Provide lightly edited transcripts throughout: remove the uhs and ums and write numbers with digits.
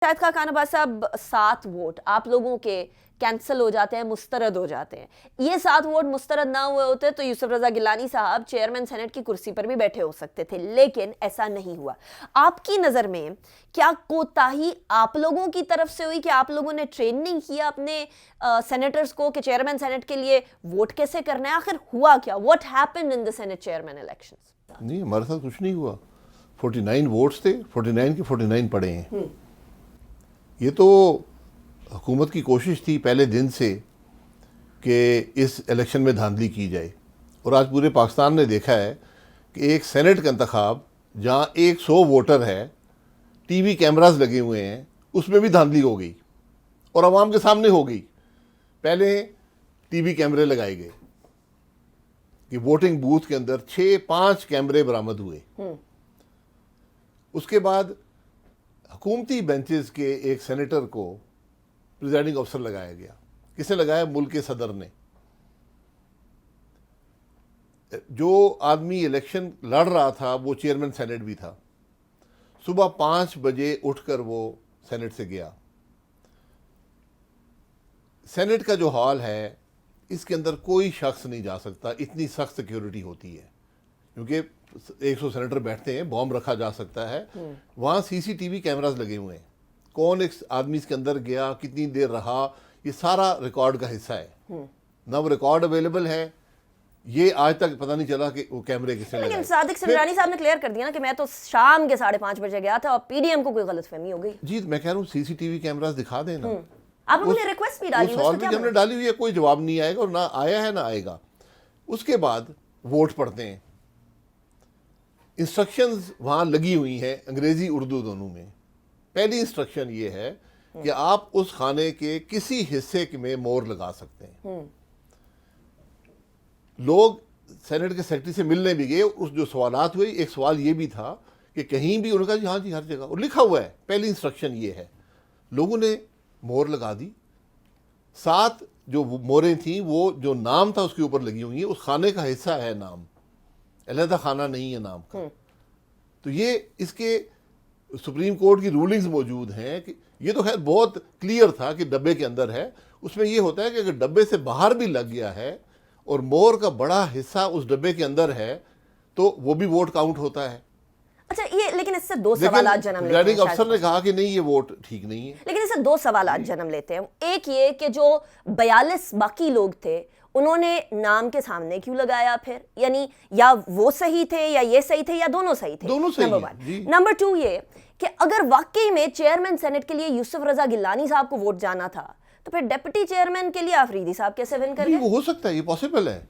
شاہد خان عباس صاحب 7 ووٹ آپ لوگوں کے کینسل ہو جاتے ہیں، مسترد ہو جاتے ہیں. یہ 7 ووٹ مسترد نہ ہوئے ہوتے تو یوسف رضا گیلانی صاحب چیئرمین سینٹ کی کرسی پر بھی بیٹھے ہو سکتے تھے، لیکن ایسا نہیں ہوا. آپ کی نظر میں کیا کوتاہی آپ لوگوں کی طرف سے ہوئی کہ آپ لوگوں نے ٹرین نہیں کیا اپنے سینیٹرز کو کہ چیئرمین سینٹ کے لیے ووٹ کیسے کرنا ہے؟ آخر ہوا کیا؟ What happened in the Senate chairman elections? نہیں، ہمارے ساتھ کچھ نہیں ہوا. 49 ووٹس تھے، 49 کے 49 پڑے ہیں. یہ تو حکومت کی کوشش تھی پہلے دن سے کہ اس الیکشن میں دھاندلی کی جائے، اور آج پورے پاکستان نے دیکھا ہے کہ ایک سینٹ کا انتخاب جہاں 100 ووٹر ہے، ٹی وی کیمراز لگے ہوئے ہیں، اس میں بھی دھاندلی ہو گئی اور عوام کے سامنے ہو گئی. پہلے ٹی وی کیمرے لگائے گئے کہ ووٹنگ بوتھ کے اندر 5 کیمرے برآمد ہوئے. اس کے بعد حکومتی بینچز کے ایک سینیٹر کو پریزائڈنگ افسر لگایا گیا. کس نے لگایا؟ ملک کے صدر نے. جو آدمی الیکشن لڑ رہا تھا وہ چیئرمین سینٹ بھی تھا. صبح 5 بجے اٹھ کر وہ سینٹ سے گیا. سینٹ کا جو ہال ہے اس کے اندر کوئی شخص نہیں جا سکتا، اتنی سخت سیکیورٹی ہوتی ہے، کیونکہ 100 سینیٹر بیٹھتے ہیں، بام رکھا جا سکتا ہے. وہاں سی سی ٹی وی کیمراز لگے ہوئے ہیں. کون ایک آدمی اس کے اندر گیا، کتنی دیر رہا، یہ سارا ریکارڈ کا حصہ ہے. نہ وہ ریکارڈ اویلیبل ہے، یہ آج تک پتہ نہیں چلا کہ وہ کیمرے کس نے لگائے. لیکن صادق سمرانی صاحب نے کلیئر کر دیا نا کہ میں تو شام کے 5:30 بجے گیا تھا اور پی ڈی ایم کو کوئی غلط فہمی ہو گئی. جی میں کہہ رہا ہوں سی سی ٹی وی کیمراز دکھا دیں نا. آپ لوگوں نے ریکویسٹ بھی ڈالی اس ہال میں ہم نے ڈالی ہوئی ہے، کوئی جواب نہیں آئے گا، اور نہ آیا ہے نہ آئے گا. اس کے بعد ووٹ پڑھتے ہیں. انسٹرکشنز وہاں لگی ہوئی ہیں انگریزی اردو دونوں میں. پہلی انسٹرکشن یہ ہے کہ آپ اس خانے کے کسی حصے میں مور لگا سکتے ہیں. لوگ سینٹ کے سیکرٹری سے ملنے بھی گئے. اس جو سوالات ہوئے، ایک سوال یہ بھی تھا کہ کہیں بھی، انہوں نے کہا جی ہاں جی ہر جگہ، اور لکھا ہوا ہے. پہلی انسٹرکشن یہ ہے. لوگوں نے مور لگا دی. 7 جو موریں تھیں وہ جو نام تھا اس کے اوپر لگی ہوئی ہیں. اس خانے کا حصہ ہے نام، علیحدہ خانہ نہیں ہے نام کا. تو یہ اس کے سپریم کورٹ کی رولنگز موجود ہیں کہ یہ تو خیر بہت کلیئر تھا کہ ڈبے کے اندر ہے. اس میں یہ ہوتا ہے کہ اگر ڈبے سے باہر بھی لگ گیا ہے اور مور کا بڑا حصہ اس ڈبے کے اندر ہے تو وہ بھی ووٹ کاؤنٹ ہوتا ہے. اچھا یہ لیکن اس سے 2 سوالات جنم لیتے ہیں. پریزائڈنگ افسر نے کہا کہ نہیں یہ ووٹ ٹھیک نہیں ہے. لیکن اس سے 2 سوالات جنم لیتے ہیں. ایک یہ کہ جو 42 باقی لوگ تھے انہوں نے نام کے سامنے کیوں لگایا پھر؟ یعنی یا وہ صحیح تھے یا یہ صحیح تھے یا دونوں صحیح تھے؟ دونوں صحیح ہیں. نمبر 2 یہ کہ اگر واقعی میں چیئرمین سینٹ کے لیے یوسف رضا گیلانی صاحب کو ووٹ جانا تھا تو پھر ڈیپٹی چیئرمین کے لیے آفریدی صاحب کیسے ون کر گئے؟ وہ ہو سکتا ہے، یہ پاسبل ہے.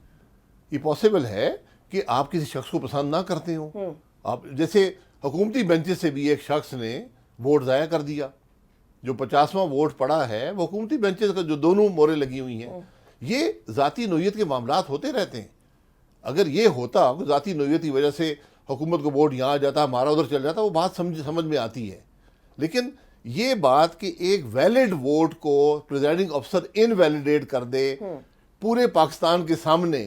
یہ پاسبل ہے کہ آپ کسی شخص کو پسند نہ کرتے ہوں. آپ جیسے حکومتی بینچز سے بھی ایک شخص نے ووٹ ضائع کر دیا. جو 50واں ووٹ پڑا ہے وہ حکومتی بینچز کا جو دونوں موریں لگی ہوئی ہیں. یہ ذاتی نوعیت کے معاملات ہوتے رہتے ہیں. اگر یہ ہوتا ذاتی نوعیت کی وجہ سے حکومت کو ووٹ یہاں آ جاتا، ہمارا ادھر چل جاتا، وہ بات سمجھ میں آتی ہے. لیکن یہ بات کہ ایک ویلڈ ووٹ کو پریزائڈنگ افسر انویلیڈیٹ کر دے پورے پاکستان کے سامنے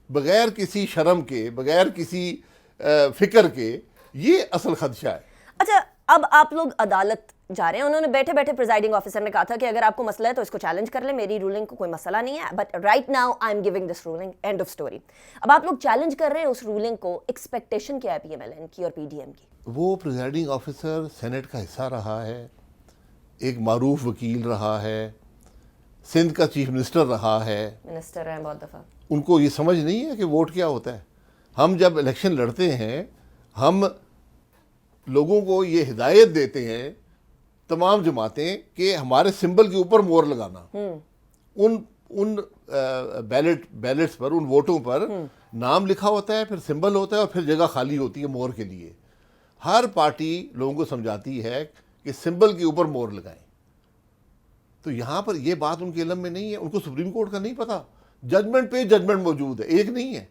بغیر کسی شرم کے، بغیر کسی فکر کے، یہ اصل خدشہ ہے. اچھا اب آپ لوگ عدالت جا رہے ہیں. انہوں نے بیٹھے بیٹھے پریزائڈنگ آفیسر نے کہا تھا کہ اگر آپ کو مسئلہ ہے تو اس کو چیلنج کر لیں، میری رولنگ کو کوئی مسئلہ نہیں ہے، but right now I am giving this ruling, end of story. اب آپ لوگ چیلنج کر رہے ہیں اس رولنگ کو. ایکسپیکٹیشن کیا ہے پی ایم ایل این کی اور پی ڈی ایم کی؟ وہ پریزائڈنگ آفیسر سینٹ کا حصہ رہا ہے، ایک معروف وکیل رہا ہے، سندھ کا چیف منسٹر رہا ہے. منسٹر رہے بہت دفعہ. ان کو یہ سمجھ نہیں ہے کہ ووٹ کیا ہوتا ہے. ہم جب الیکشن لڑتے ہیں ہم لوگوں کو یہ ہدایت دیتے ہیں تمام جماعتیں کہ ہمارے سمبل کے اوپر مور لگانا. ان بیلٹس پر، ان ووٹوں پر نام لکھا ہوتا ہے، پھر سمبل ہوتا ہے اور پھر جگہ خالی ہوتی ہے مور کے لیے. ہر پارٹی لوگوں کو سمجھاتی ہے کہ سمبل کے اوپر مور لگائیں. تو یہاں پر یہ بات ان کے علم میں نہیں ہے. ان کو سپریم کورٹ کا نہیں پتا. ججمنٹ پہ ججمنٹ موجود ہے، ایک نہیں ہے.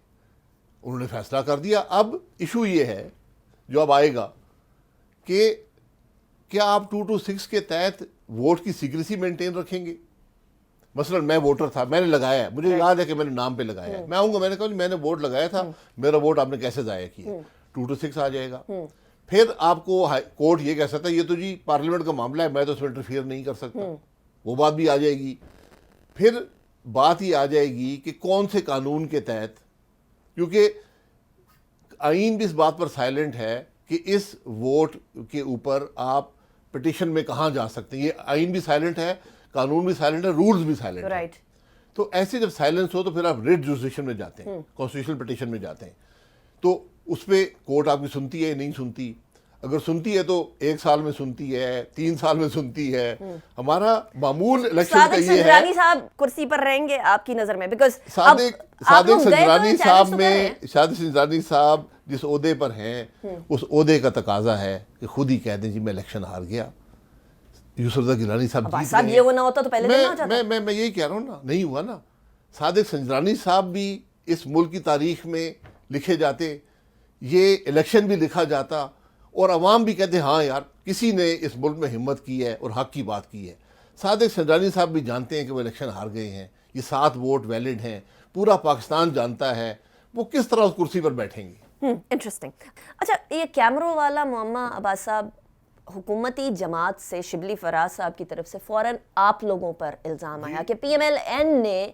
انہوں نے فیصلہ کر دیا. اب ایشو یہ ہے جو اب آئے گا کہ کیا آپ 226 کے تحت ووٹ کی سیکریسی مینٹین رکھیں گے؟ مثلا میں ووٹر تھا، میں نے لگایا ہے، مجھے یاد ہے کہ میں نے نام پہ لگایا ہے. میں آؤں گا، میں نے کہا میں نے ووٹ لگایا تھا، میرا ووٹ آپ نے کیسے ضائع کیا؟ 226 آ جائے گا. پھر آپ کو کورٹ یہ کہہ سکتا ہے یہ تو جی پارلیمنٹ کا معاملہ ہے، میں تو اس میں انٹرفیئر نہیں کر سکتا، وہ بات بھی آ جائے گی۔ پھر بات یہ آ جائے گی کہ کون سے قانون کے تحت، کیونکہ آئین بھی اس بات پر سائلنٹ ہے کہ اس ووٹ کے اوپر آپ پٹیشن میں کہاں جا سکتے ہیں، یہ آئین بھی سائلنٹ ہے، قانون بھی سائلنٹ ہے، رولز بھی سائلنٹ ہے۔ رائٹ، تو ایسے جب سائلنس ہو تو پھر آپ ریٹ جوریسڈکشن میں جاتے ہیں، کانسٹیٹیوشنل پٹیشن میں جاتے ہیں، تو اس پہ کورٹ آپ کی سنتی ہے نہیں سنتی، اگر سنتی ہے تو 1 سال میں سنتی ہے، 3 سال میں سنتی ہے۔ ہمارا معمول الیکشن کا صادق یہ ہے، سنجرانی صاحب کرسی پر رہیں گے آپ کی نظر میں؟ بیکاز صادق سنجرانی صاحب میں، صادق سنجرانی صاحب جس عہدے پر ہیں اس عہدے کا تقاضا ہے کہ خود ہی کہہ دیں جی میں الیکشن ہار گیا۔ یوسف رضا گیلانی صاحب جیت صاحب گئے یہ ہونا ہوتا تو پہلے دن نہ ہو جاتا۔ میں یہی کہہ رہا ہوں نا، نہیں ہوا نا۔ صادق سنجرانی صاحب بھی اس ملک کی تاریخ میں لکھے جاتے، یہ الیکشن بھی لکھا جاتا، اور عوام بھی کہتے ہاں یار کسی نے اس ملک میں ہمت کی ہے اور حق کی بات کی ہے۔ صادق سنجرانی صاحب بھی جانتے ہیں کہ وہ الیکشن ہار گئے ہیں، یہ 7 ووٹ ویلڈ ہیں، پورا پاکستان جانتا ہے، وہ کس طرح اس کرسی پر بیٹھیں گے۔ انٹرسٹنگ۔ اچھا، یہ کیمروں والا معمہ عباس صاحب، حکومتی جماعت سے شبلی فراز صاحب کی طرف سے فوراً آپ لوگوں پر الزام آیا کہ پی ایم ایل این نے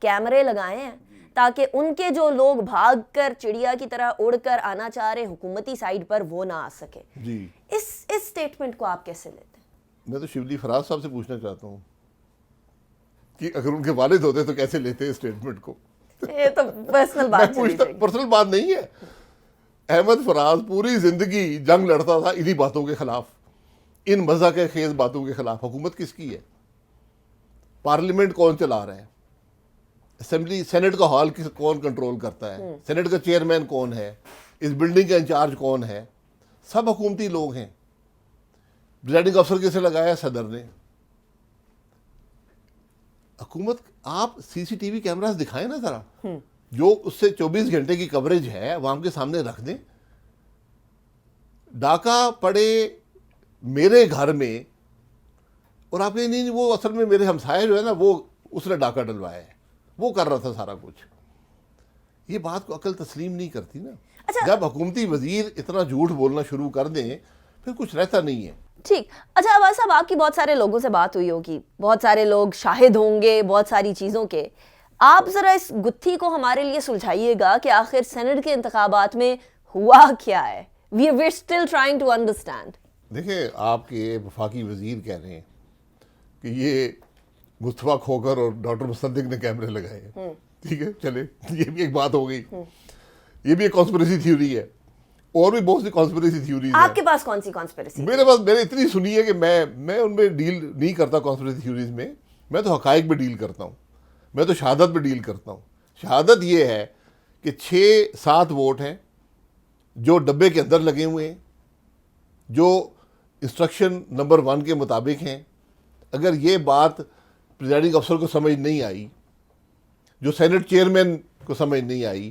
کیمرے لگائے ہیں تاکہ ان کے جو لوگ بھاگ کر چڑیا کی طرح اڑ کر آنا چاہ رہے حکومتی سائڈ پر وہ نہ آ سکے۔ جی، اس سٹیٹمنٹ کو آپ کیسے لیتے ہیں؟ میں تو شبلی فراز صاحب سے پوچھنا چاہتا ہوں کہ اگر ان کے والد ہوتے تو کیسے لیتے اس اسٹیٹمنٹ کو؟ یہ تو پرسنل بات چلی جائے گی۔ پرسنل بات نہیں ہے۔ احمد فراز پوری زندگی جنگ لڑتا تھا انہی باتوں کے خلاف، ان مذاق خیز باتوں کے خلاف۔ حکومت کس کی ہے؟ پارلیمنٹ کون چلا رہا ہے؟ اسمبلی سینٹ کا ہال کون کنٹرول کرتا ہے؟ سینٹ کا چیئرمین کون ہے؟ اس بلڈنگ کا انچارج کون ہے؟ سب حکومتی لوگ ہیں۔ پریزائڈنگ افسر کیسے لگایا؟ صدر نے۔ حکومت، آپ سی سی ٹی وی کیمراز دکھائیں نا ذرا، جو اس سے 24 گھنٹے کی کوریج ہے عوام کے سامنے رکھ دیں۔ ڈاکہ پڑے میرے گھر میں اور آپ کہیں نہیں وہ اصل میں میرے ہمسائے جو ہے نا وہ اس نے ڈاکہ ڈلوایا ہے، وہ کر رہا تھا سارا کچھ۔ یہ بات کو عقل تسلیم نہیں کرتی نا۔ جب حکومتی وزیر اتنا جھوٹ بولنا شروع کر دیں پھر کچھ رہتا نہیں ہے۔ ٹھیک۔ اچھا عباس صاحب، آپ کی بہت سارے لوگوں سے بات ہوئی ہوگی، بہت سارے لوگ شاہد ہوں گے بہت ساری چیزوں کے، آپ ذرا اس گتھی کو ہمارے لیے سلجھائیے گا کہ آخر سینٹ کے انتخابات میں ہوا کیا ہے؟ we're still trying to understand۔ دیکھیں، آپ کے وفاقی وزیر کہہ رہے ہیں کہ یہ مصطفیٰ کھوکر اور ڈاکٹر مصدق نے کیمرے لگائے ہیں، ٹھیک ہے، چلے یہ بھی ایک بات ہو گئی، یہ بھی ایک کانسپریسی تھیوری ہے، اور بھی بہت سی کانسپریسی تھیوریز ہیں۔ آپ کے پاس کون سی کانسپریسی؟ میرے پاس، میں نے اتنی سنی ہے کہ میں ان میں ڈیل نہیں کرتا کانسپریسی تھیوریز میں تو حقائق پہ ڈیل کرتا ہوں، میں تو شہادت پہ ڈیل کرتا ہوں۔ شہادت یہ ہے کہ 6-7 ووٹ ہیں جو ڈبے کے اندر لگے ہوئے ہیں، جو انسٹرکشن نمبر 1 کے مطابق ہیں۔ اگر یہ بات پریزائڈنگ افسر کو سمجھ نہیں آئی، جو سینٹ چیئرمین کو سمجھ نہیں آئی،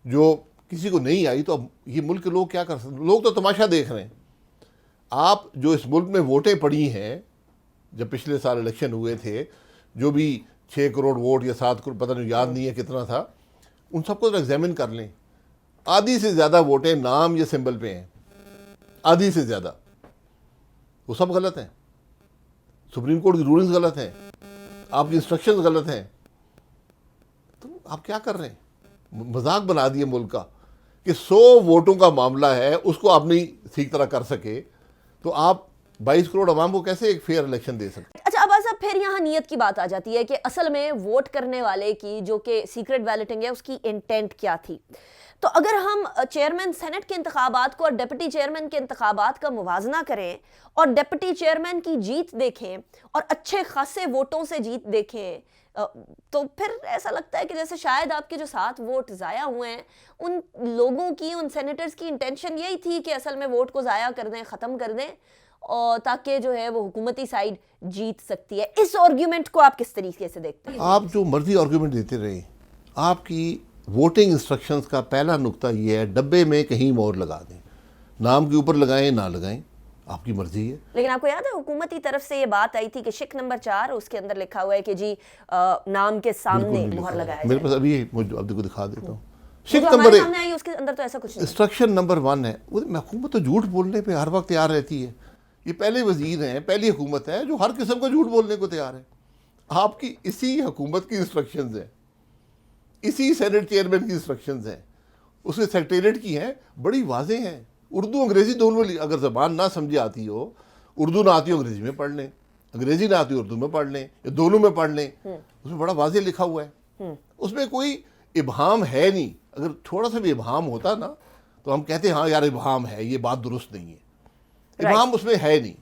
جو کسی کو نہیں آئی، تو اب یہ ملک کے لوگ کیا کر سکتے؟ لوگ تو تماشا دیکھ رہے ہیں۔ آپ جو اس ملک میں ووٹیں پڑی ہیں، جب پچھلے سال الیکشن ہوئے تھے، جو بھی 6 کروڑ ووٹ یا 7 کروڑ، پتہ نہیں یاد نہیں ہے کتنا تھا، ان سب کو ایگزامن کر لیں۔ آدھی سے زیادہ ووٹیں نام یا سمبل پہ ہیں، آدھی سے زیادہ، وہ سب غلط ہیں۔ سپریم کورٹ کی رولنگز غلط ہیں، آپ کی انسٹرکشنز غلط ہیں۔ تو آپ کیا کر رہے ہیں؟ مذاق بنا دیے ملک کا کہ 100 ووٹوں کا معاملہ ہے، اس کو آپ نہیں ٹھیک طرح کر سکے، تو آپ 22 کروڑ عوام کو کیسے ایک فیئر الیکشن دے سکتے؟ اچھا عباس صاحب، پھر یہاں نیت کی بات آ جاتی ہے کہ اصل میں ووٹ کرنے والے کی جو کہ سیکرٹ بیلٹنگ ہے اس کی انٹینٹ کیا تھی۔ تو اگر ہم چیئرمین سینٹ کے انتخابات کو اور ڈپٹی چیئرمین کے انتخابات کا موازنہ کریں اور ڈپٹی چیئرمین کی جیت دیکھیں اور اچھے خاصے ووٹوں سے جیت دیکھیں، تو پھر ایسا لگتا ہے کہ جیسے شاید آپ کے جو 7 ووٹ ضائع ہوئے ہیں، ان لوگوں کی، ان سینیٹرز کی انٹینشن یہی تھی کہ اصل میں ووٹ کو ضائع کر دیں، ختم کر دیں، اور تاکہ جو ہے وہ حکومتی سائیڈ جیت سکتی ہے۔ اس آرگیومنٹ کو آپ کس طریقے سے دیکھتے ہیں؟ آپ جو مرضی آرگیومنٹ دیتے رہے، آپ کی ووٹنگ انسٹرکشنز کا پہلا نقطہ یہ ہے ڈبے میں کہیں مور لگا دیں، نام کے اوپر لگائیں نہ لگائیں، آپ کی مرضی ہے۔ لیکن آپ کو یاد ہے حکومتی طرف سے یہ بات آئی تھی کہ شک نمبر 4 اس کے اندر لکھا ہوا ہے کہ جی نام کے سامنے مہر لگایا میرے پاس ابھی اب کو دکھا دیتا ہوں، شک جو نمبر ہمارے ایک سامنے آئی ہے اس کے اندر تو ایسا کچھ نہیں. انسٹرکشن نمبر 1 ہے وہ حکومت تو جھوٹ بولنے پہ ہر وقت تیار رہتی ہے. یہ پہلے وزیر ہیں, پہلی حکومت ہے جو ہر قسم کا جھوٹ بولنے کو تیار ہے. آپ کی اسی حکومت کی انسٹرکشنز ہیں, اسی سینٹ چیئرمین کی انسٹرکشنز ہیں, اس کے سیکریٹریٹ کی ہیں, بڑی واضح ہیں. اردو انگریزی دونوں میں, اگر زبان نہ سمجھ آتی ہو, اردو نہ آتی ہو انگریزی میں پڑھ لیں, انگریزی نہ آتی ہو اردو میں پڑھ لیں, یا دونوں میں پڑھ لیں. اس میں بڑا واضح لکھا ہوا ہے, اس میں کوئی ابہام ہے نہیں. اگر تھوڑا سا بھی ابہام ہوتا نا تو ہم کہتے ہیں ہاں یار ابہام ہے, یہ بات درست نہیں ہے. ابہام اس میں ہے نہیں.